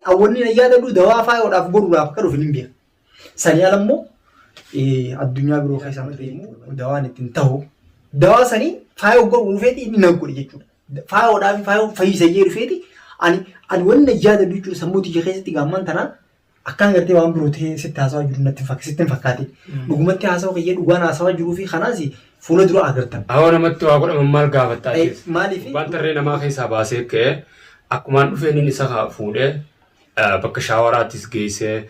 أولين أيام دلو دواء فاي ولا أفقر ولا أفكر في الإنبياء سني على الدنيا بروح يسمى دواء نتنتهو دواء سني فاي وقر ونفيتي نقول يجوا فاي ولا فاي فاي سيجي رفيتي أنا وين أيام دلو يجوا سموتي جهاز تيجامن تنا أكان قرتي وام بروتي ست هاسوا جرو ستين فكاتي دعومتي هاسوا كيه دعوان هاسوا جرو في خنازي فولا درو أقرتن أنا متى أقول مال قافتايس مالي في بانترين ما خي سباسيك أكمان فيني نسخة فوله بك شاوراتيس جيسه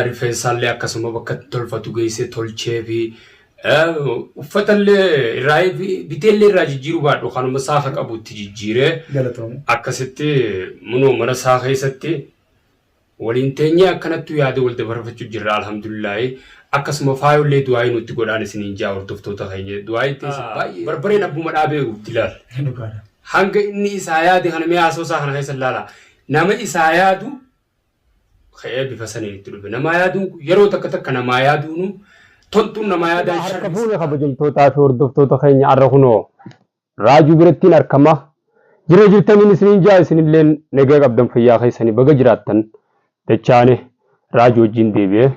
رفيسال لي أكسمه بك تلفتو جيسه تلشيفي فتل راي بيتل راجي جيرو بعد وخانو مسافك أبو تجيره أكستي منو من ساخي ستي ولينتينيا كانت يادو ولد برفتشو جرا الحمد لله أكسمه فايو لي دواي نتقول أنا سنين جاور تفتو تخيني دواي تيس بربرين أبو مرابي وبتلال hanga inni isaayadi kana mee asoosaa kana keessa laala nama isaayadu khayee bifa saniitti dhufe nama yaaduun yeroo takka nama yaaduun tontuun nama yaadaan harka fuune kabajamtootaa fi hordoftoota keenya arra kunoo raajuu birattiin harkama jira jirtaniin isiniin jaa isinilleen nagaa qabdan fayyaa keessanii baga jiraattan dachaane raajuu wajjin deebi'ee.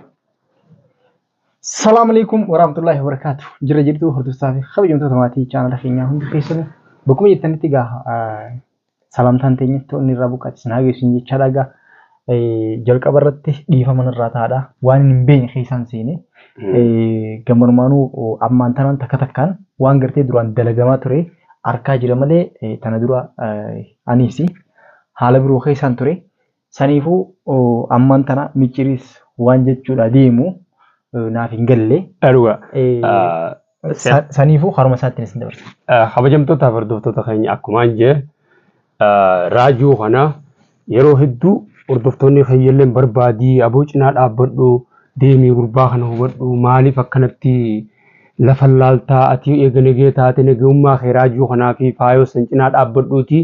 Assalamu alaikum warahmatullahi wabarakatuh. Jira jirtu hordoftoota fi kabajamtoota maatii chaanala keenyaa hundi keessanii Buku jettanitti egaa salamtaan teenyatti onni irraa buqqaati sinaa geessin jechaadha egaa jalqaba irratti dhiifama irraa taa'aadha waan hin beekne keessaan seene gammanumaanuu ammaan tanaan takka takkaan waan gartee duraan dalagamaa ture harkaa jira malee tana dura anis haala biroo keessaan ture saniifuu ammaan tana micciriis waan jechuudha deemu naaf hin galle. Saniifuu haruma isaatti isin dabarsa. Kabajamtoota fi hordoftoota keenya akkuma jee raajuu kana yeroo hedduu hordoftoonni keeyyalleen barbaadii aboo cinaa dhaabbadhu deemii gurbaa kana hubadhu maaliif akkanatti lafa laaltaa ati eeganegee taate nagummaa kee raajuu kanaa fi faayoo san cinaa dhaabbadhuuti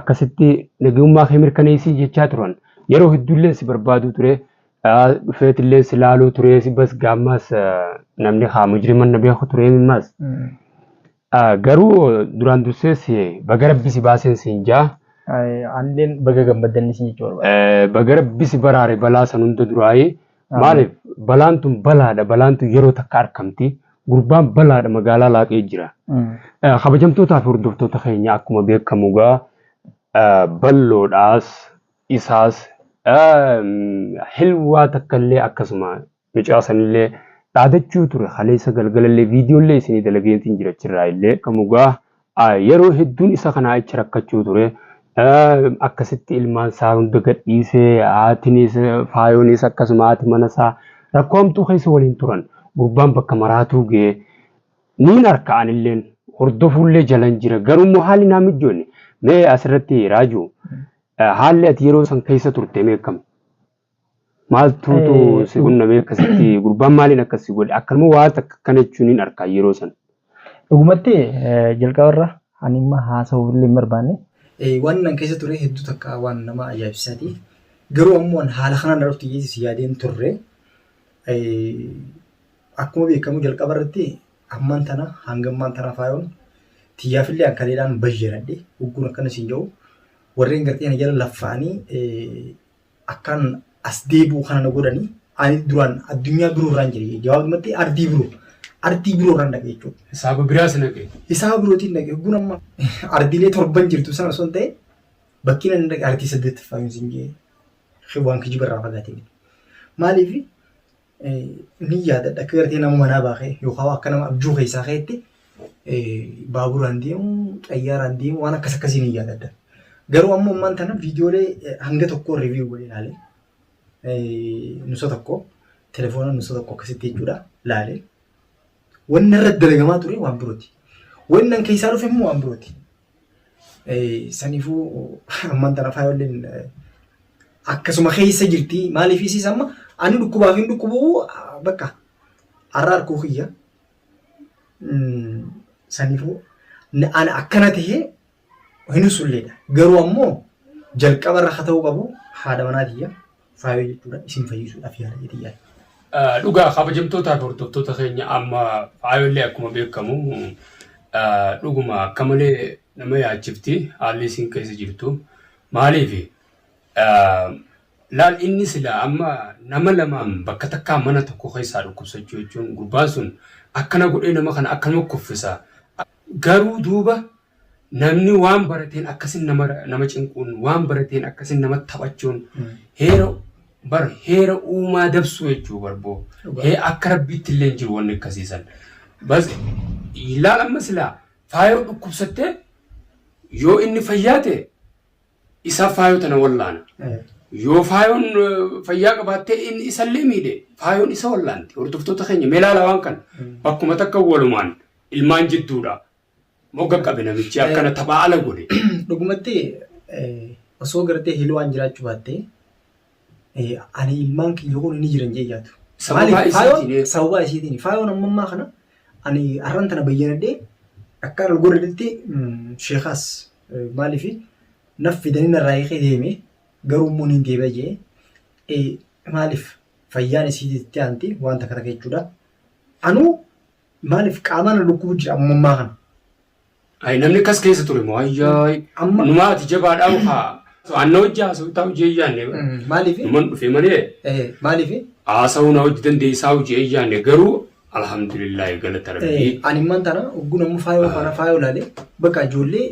akkasitti nagummaa kee mirkaneessii jechaa turan yeroo hedduullee si barbaaduu ture. dhufeetillee si laaluu turee si bas gaammas namni haa mujriman na beeku turee mas garuu duraan dursees baga rabbi si baaseen siin jaa Anden baga gammaddanni siin jechuudha. Baga rabbi si baraare balaa san hunda duraayee maaliif balaan tun balaadha balaan tun yeroo takka argamti gurbaan balaadha magaalaa laaqee jira. Kabajamtootaa fi hordoftoota keenya akkuma beekamu gaa balloodhaas isaas hilwaa takkallee akkasuma micaasanillee dhaadachuu ture haleessa galgalallee viidiyoolee isinii dalageentiin jirachirraa illee kamugaa yeroo hedduun isa kanaa ichi rakkachuu ture akkasitti ilmaan isaa hunda gadhiisee haatiinis faayoonis akkasuma haati mana isaa rakkoomtuu keessa waliin turan gurbaan bakka maraatuu ga'ee niin harka'anilleen hordofuullee jalan jira garuu haalli naa mijoonne mee asirratti raajuu haalli ati yeroo san keessa turte meeqam maaltu si unnamee akkasitti gurbaan maaliin akkasii godhe akkanuma waan takka kana jechuun hin arkaa yeroo san. Dhugumatti jalqabarra ani imma haasa'uu illee hin barbaanne. Waan nan keessa ture hedduu takka waan nama ajaa'ibsiisaati. Garuu ammoo haala kanaan irratti yeessis yaadeen turre akkuma beekamu jalqabarratti ammaan tana hanga ammaan tana faayoon xiyyaafillee akkaleedhaan bayyadadhe hogguun akkana siin jedhu. Warreen gartee ana jala laffaanii akkaan as deebi'u kana na godhanii ani duraan addunyaa biroo irraan jire jawaabumatti ardii biroo irraan dhaqe jechuudha. Hisaaba biraas naqe. Hisaaba birootiin dhaqe hogguun amma ardiilee torban jirtu sana osoo hin ta'e bakki nan dhaqe ardii 8 faayuun siin jee waan kijiba irraa fagaatee maaliif ni yaadadha akka gartee nama manaa baaqee yookaan akka nama abjuu keessaa ka'etti baaburaan deemu xayyaaraan deemu waan akkas akkasii ni yaadadha. Garuu ammoo ammaan tana viidiyoolee hanga tokko riiviyuu godhee ilaalee nusa tokko telefoona nusa tokko akkasitti jechuudha ilaalee wanni irratti dalagamaa ture waan birooti. Wanni an keessaa dhufe immoo waan birooti. Saniifuu ammaan tana faayolleen akkasuma keessa jirti maaliif isiis amma ani dhukkubaaf hin dhukkubuu bakka har'a harkuu kiyya. Saniifuu ani akkana tahee hin sulleedha. Garuu ammoo jalqaba irra ta'uu qabu haadha manaatiyya faayoo jechuudha isin fayyisuudhaaf yaala jedhiyyaa. Dhugaa kabajamtootaa fi hordoftoota keenya amma faayollee akkuma beekamu dhuguma akka malee nama yaachifti haalli isin keessa jirtu maaliif laal inni sila amma nama lamaan bakka takkaa mana tokko keessaa dhukkubsachuu jechuun gurbaan sun akkana godhee nama kana akkanuma kuffisa. Garuu duuba namni waan barateen akkasin nama cinquun waan barateen akkasin nama taphachuun heera uumaa dabsuu jechuu barboo. Akka rabbiitti illee jiru wanni akkasiisan. Bas ilaal amma silaa faayoo dhukkubsattee yoo inni fayyaate isa faayoo tana wallaana. Yoo faayoon fayyaa qabaattee inni isallee miidhe faayoon isa wallaanti. Hordoftoota keenya meelaala waan kana bakkuma takka walumaan ilmaan jidduudha. Mogga qabe namichi akkana taphaa ala godhe. Dhugumatti osoo gartee hiloo waan jiraachuu baattee ani ilmaan kiyya kun inni jiran jee yaadu. Sababa isiitiin faayoon ammammaa kana ani arran tana bayyanadhee akka algoritmitti sheekaas maaliif naf fidanii narraa eegee deeme garuu immoo ni deebi'a jee maaliif fayyaan isiitti aanti waan takka takka jechuudha. Anuu maaliif qaamaan lukkuu jira ammammaa kana. Ay namni kas keessa ture moo ayyaay numaati jabaadhaa haa anna hojii haasa'u taa'u jee yaanne maaliif numan dhufe malee maaliif haasa'uu na hojii dandeessaa hojii yaanne garuu alhamdulillah galata rabbii. Ani man tana oguu namuu faayoo kana faayoo laalee bakka ijoollee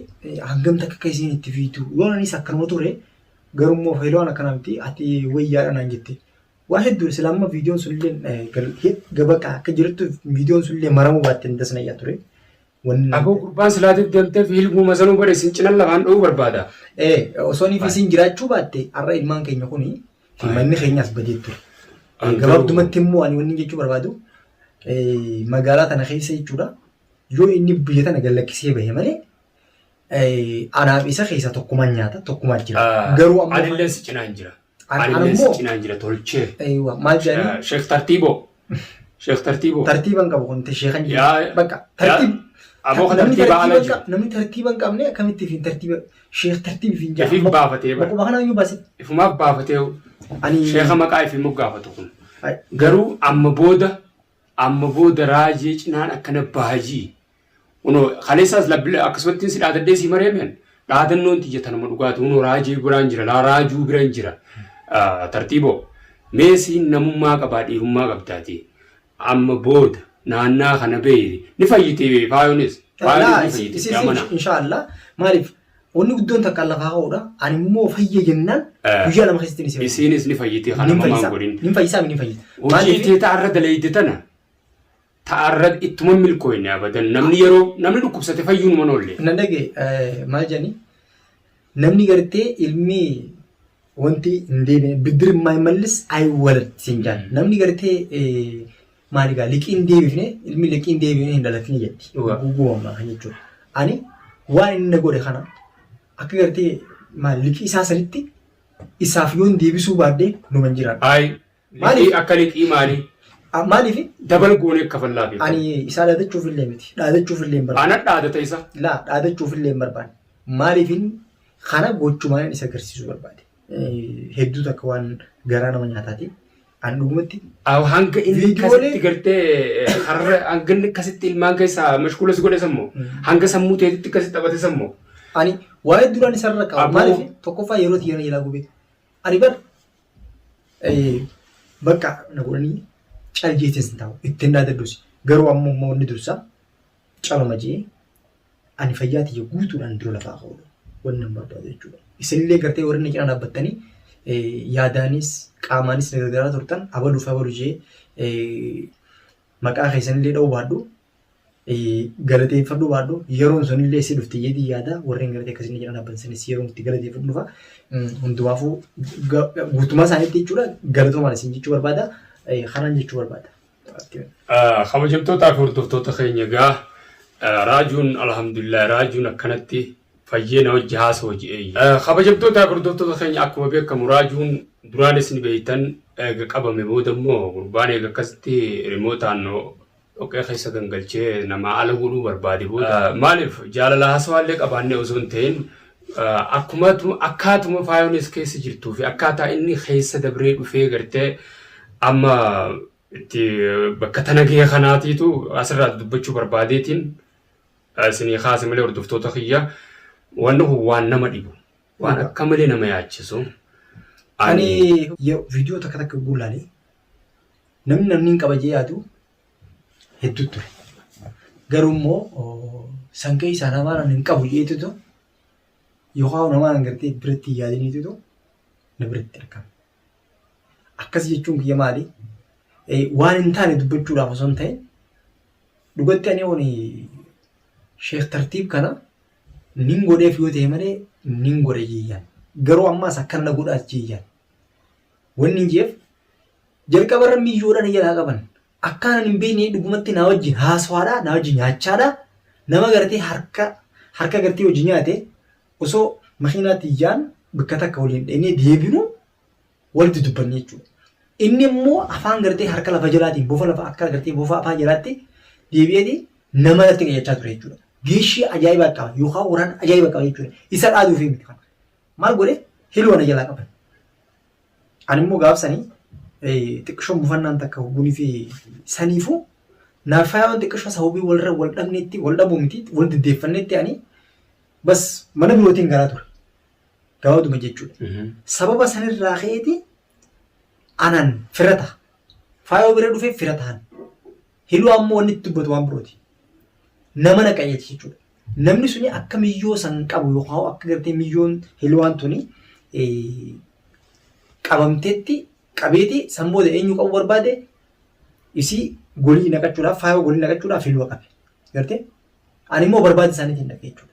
hangam takka keessiin itti fiitu yoo anis akkanuma ture garuu immoo faayiloon akkana miti ati wayyaadha naan jette. Waa hedduu islaama viidiyoon sunillee gabaqa akka jirtu viidiyoon sunillee maramuu baattee hin tasna yaa ture. Aboo gurbaan silaatiif deemteef hilguma sanuu bare isin cinan lafaan dha'uu barbaada. Osoo niif isin jiraachuu baatte har'a ilmaan keenya kuni manni keenyaas badeettu. Gabaabdumatti immoo ani wanni jechuu barbaadu magaalaa tana keessa jechuudha. Yoo inni biyya tana gallakkisee bahe malee anaaf isa keessa tokkumaan nyaata tokkumaan jira. Garuu ammoo anillee si cinaan jira. Anillee si cinaan jira tolchee. Maal jedhanii? Sheek Tartiiboo. Sheek Tartiiboo. Tartiiban qabu kun sheekan jira. Bakka tartiib. Aboo kan tartiiba ala jiru. Namni tartiiba hin qabne akkamitti fi tartiiba sheek tartiibi fi jaa. Ifiif baafatee bara. Bakka kana iyyuu baase. Ifumaaf baafatee sheeka maqaa ifi moggaafatu kun. Garuu amma booda raajii cinaan akkana baajii. Unoo kaleessaas akkasumatti si dhaadadhee si mareemen dhaadannoon xiyyatanuma dhugaatu unoo raajii biraan jira raajuu biraan jira. Tartiiboo meesiin namummaa qabaa dhiirummaa qabdaati. Amma booda naannaa kana beeyri ni fayyitee faayoonis. Inshaallah maaliif wanni guddoon takka lafaa ka'uudha. Ani immoo fayya jennaan guyyaa lama keessatti ni seera. Isiinis ni fayyitee kana mamaan godhin. Ni fayyisaa ni fayyita. Hojii tee ta'arra daleeyde tana ta'arra ittuma milkooyne abadan namni dhukkubsate fayyuun mana oollee. Nan dhage maal jedhani namni gartee ilmi wanti hin deebine biddir mallis ay walatti hin jaan namni gartee maaligaa liqii hin deebifne ilmi liqii hin deebifne hin dhalatine jetti. Guguumamaa kan jechuudha. Ani waan inni godhe kana akka gartee liqii isaa sanitti isaaf yoo hin deebisuu baaddee numa hin jiraadha. Maaliif akka liqii maali? Maaliif? Dabal goonee kafallaa fi. Ani isaa dhaadachuuf illee miti. Dhaadachuuf illee hin barbaadu. Ana dhaadata isa? Laa dhaadachuuf illee hin barbaadu. Maaliifin kana gochumaan isa agarsiisuu barbaade. Hedduu takka waan garaa nama nyaataati. An dhugumatti. Hanga inni akkasitti gartee hanga inni akkasitti ilmaan keessaa mashkuulas godhe sammoo hanga sammuu teetitti akkasitti taphate sammoo. Ani waa'ee duraan isarra qaba. Maaliif tokkoffaa yeroo xiyyaana jalaa gubee. Ani bar bakka na godhanii caljeetiin sin taa'u ittiin dhaadadduusi. Garuu ammoo wanni dursaa calama jee ani fayyaa tiyya guutuudhaan dura lafaa ka'uudha. Wanni hin barbaadu jechuudha. Isinillee gartee warri inni cinaa dhaabbattanii yaadaanis qaamaanis gargaaraa turtan abalu jee maqaa keessanillee dha'uu baadhu galateeffadhu baadhu yeroon sunillee si dhufte jedhii yaada warreen galatee akkasii jedhan dhaabbansanis yeroon itti galateeffadhu dhufa hundumaafuu guutummaa isaaniitti jechuudha galatoomaan isin jechuu barbaada kanaan jechuu barbaada. Kabajamtoota fi hordoftoota keenya egaa raajuun alhamdulillah raajuun akkanatti fayyina hojii haasa hojii. Kabajamtoota fi hordoftoota keenya akkuma beekamu raajuun duraanis ni beektan qabame booda immoo gurbaan eega akkasitti rimootaan dhoqqee keessa gangalchee nama ala godhuu barbaade booda maaliif jaalala haasawaallee qabaannee osoo hin ta'in akkaatuma faayoonis keessa jirtuu fi akkaataa inni keessa dabree dhufee gartee amma itti bakka tana gahee kanaatiitu asirraa dubbachuu barbaadeetiin isinii kaase malee hordoftoota kiyya wanni kun waan nama dhibu waan akka malee nama yaachisu Ani viidiyoo takka takka guulaalee namni hin qabajee yaadu hedduu ture. Garuu immoo sankee isaa namaan hin qabu jeetutu yookaan namaan gartee biratti yaadaniitutu na biratti argama. Akkas jechuun kiyya maali? Waan hin taane dubbachuudhaaf osoo hin ta'in dhugatti ani wani Sheekh Tartiib kana nin godheef yoo ta'e malee nin godhe jeeyyan. Garuu ammaas akkana godhaas jeeyyan. Wanni jeef jalqabarra miyyoodhaan jalaa qaban. Akkaan hin beekne dhugumatti na wajjin haasawaadhaa, na wajjin nyaachaadhaa. Nama gartee harka gartee hojii nyaate osoo makiinaatti iyyaan bakka takka waliin dheenee deebinu walitti dubbanne jechuudha. Inni immoo afaan gartee harka lafa jalaatiin bofa lafa akka gartee bofa afaan jalaatti deebi'eeti nama irratti qayyachaa ture jechuudha. Geeshii ajaa'ibaa qaba yookaan waraana ajaa'ibaa qaba jechuudha. Isa dhaaduu fi miti kana. Maal godhe hilwa na jalaa qaban. Ani immoo gaafsanii xiqqishoon buufannaan takka hubunii fi saniifuu naafayaan xiqqishoo sababii walirra wal dhabneetti wal dhabuu miti wal diddeeffanneetti ani bas mana birootiin garaa ture. Gabaaduma jechuudha. Sababa sanirraa ka'eeti anan firata. Faayoo bira dhufee fira ta'an. Hiluu ammoo wanni itti dubbatu waan birooti. Nama na qayyati jechuudha. Namni suni akka miyyoo san qabu yookaan akka gartee miyyoon hiluwaan tuni qabamteetti qabeeti san booda eenyu qabu barbaade isii golii naqachuudhaaf faayoo golii naqachuudhaaf hiluu qabe. Gartee ani immoo barbaade isaaniitiin dhaqee jechuudha.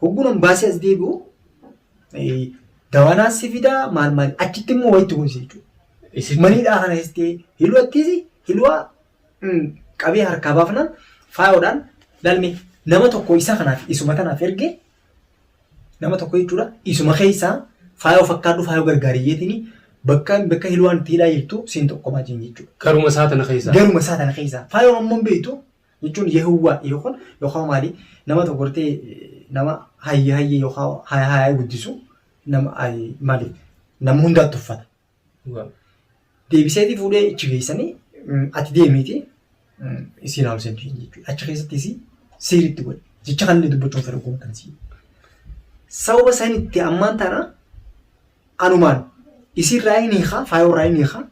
Hogguun baasee as deebi'u dawaanaa si fidaa maal achitti immoo wayitti kunuunsi jechuudha. Maniidhaa kana istee hiluu attiisi hiluwaa qabee harkaa baafnaan faayoodhaan dalme nama tokko isa kanaaf isuma kanaaf erge nama tokko jechuudha isuma keessaa faayoo fakkaatu faayoo gargaariyyeetini bakka hiluwaan itti hidhaa jirtu siin tokkomaa jiin jechuudha. Garuma isaa tana keessaa. Garuma isaa tana keessaa faayoo ammoo beektu jechuun yehuwwaa yookaan maali nama tokko gortee nama hayyee yookaan hayaa guddisu nama maali nama hundaatti uffata. Deebiseetii fuudhee ichi geessanii ati deemiiti isiin haamseen jechuudha. Achi keessatti isii sirriitti godhe jecha kan inni dubbachuun fedhu kan isii. Sababa sanitti ammaan tana anumaan isirraa inni hiikaa faayoo inni hiikaa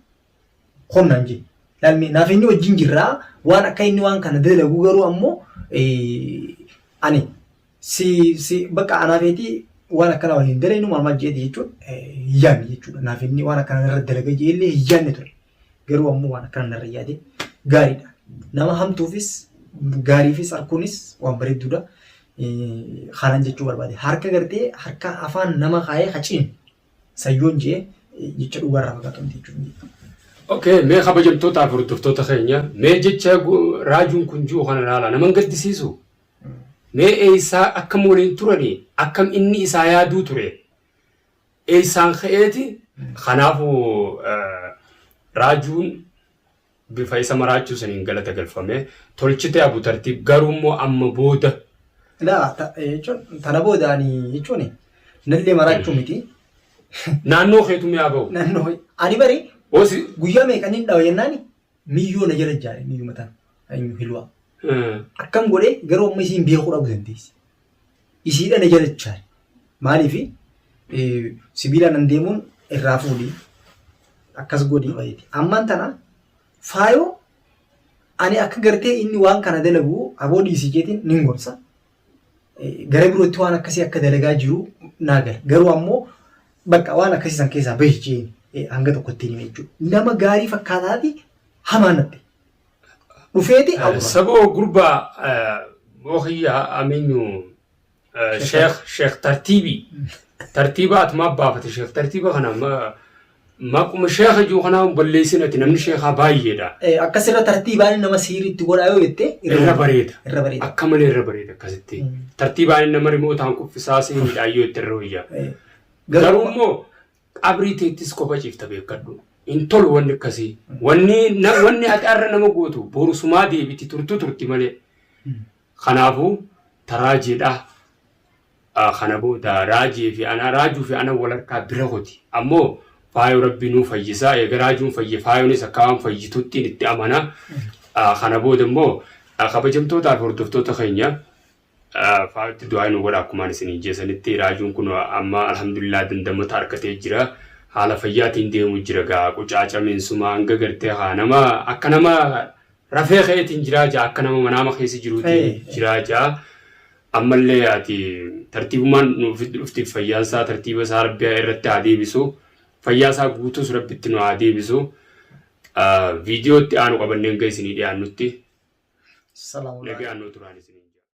humnaan jee. Laalmee naaf inni wajjin jirraa waan akka inni waan kana dalagu garuu ammoo ani si bakka anaafeetii waan akkana waliin dalenu maal jeeti jechuun hiyyaanni jechuudha. Naaf inni waan akkana irra dalaga jeellee hiyyaanni ture. Garuu ammoo waan akkana irra yaade gaariidha. Nama hamtuufis gaariifis arkuunis waan bareedduudha. Haalaan jechuu barbaade. Harka gartee harka afaan nama kaayee haciin sayyoon jee jecha dhugaarraa fakkaatu jechuudha. Okay, mee kabajamtootaaf hordoftoota keenya mee jecha raajuun kun jiru kana ilaala nama gaddisiisu. Mee eessaa akkam waliin turanii akkam inni isaa yaaduu ture eessaan ka'eeti kanaafuu raajuun bifa isa maraachuu saniin galata galfame tolchite Abu Tartiib garuu immoo amma booda. Tana booda ani jechuun nallee maraachuu miti. Naannoo keetu mi'aa bahu. Naannoo ani bari guyyaa meeqaniin dhawa jennaani miyyoo na jala jaare miyyuu mataan hilwaa. Akkam godhee garuu amma isiin beekuu dhabu dandeessi. Isiidha na jala jaare. Maaliif sibiilaan an deemuun irraa fuudhii akkas godhii fayyiti. Ammaan tana faayoo ani akka gartee inni waan kana dalagu aboo dhiisii jeetiin nin gorsa. Gara birootti waan akkasii akka dalagaa jiru naa gala. Garuu ammoo bakka waan akkasii san keessaa bahee hanga tokkotti hime jechuudha. Nama gaarii fakkaataati hamaa natti. Dhufeeti saboo gurbaa moohiyyaa aminyu Sheekh Tartiibii. Tartiibaat maa baafate Sheekh Tartiiba kana maquma Sheekha jiru kanaa balleessinati namni Sheekhaa baay'eedha. Akkasirra Tartiibaan nama siiriitti godhaa yoo jette irra bareeda. Akka malee irra bareeda akkasitti. Tartiibaan nama rimootaan kuffisaa siiniidhaan yoo itti irra wayyaa. Garuu immoo qabrii teettis kopha ciifta beekadhu. Intol wanni akkasii. Wanni haxaarra nama gootu borusumaa deebiti turti malee. Kanaafuu taraajiidha. Kana booda raajuu fi ana wal harkaa bira hoti. Ammoo faayoo rabbi nuu fayyisaa eega raajuun fayye faayoonis akka waan fayyitutti itti amana. Kana booda immoo kabajamtootaaf hordoftoota keenya faayootti du'aa nu godha akkumaan isinii jeesanitti raajuun kun amma alhamdulillah dandamata harkatee jira. haala fayyaatiin deemu jira gaa qucaacameen suma hanga gartee haa nama akka nama rafee keetiin jiraa jaa akka nama manaama keessa jiruutiin jiraa jaa ammallee ati tartiibumaan nuuf dhufti fayyaasaa tartiiba isaa rabbiyaa irratti haa deebisu fayyaasaa guutuus rabbitti nu haa deebisu viidiyootti aanu qabanneen ga isinii dhiyaannutti nagaan nu turaanis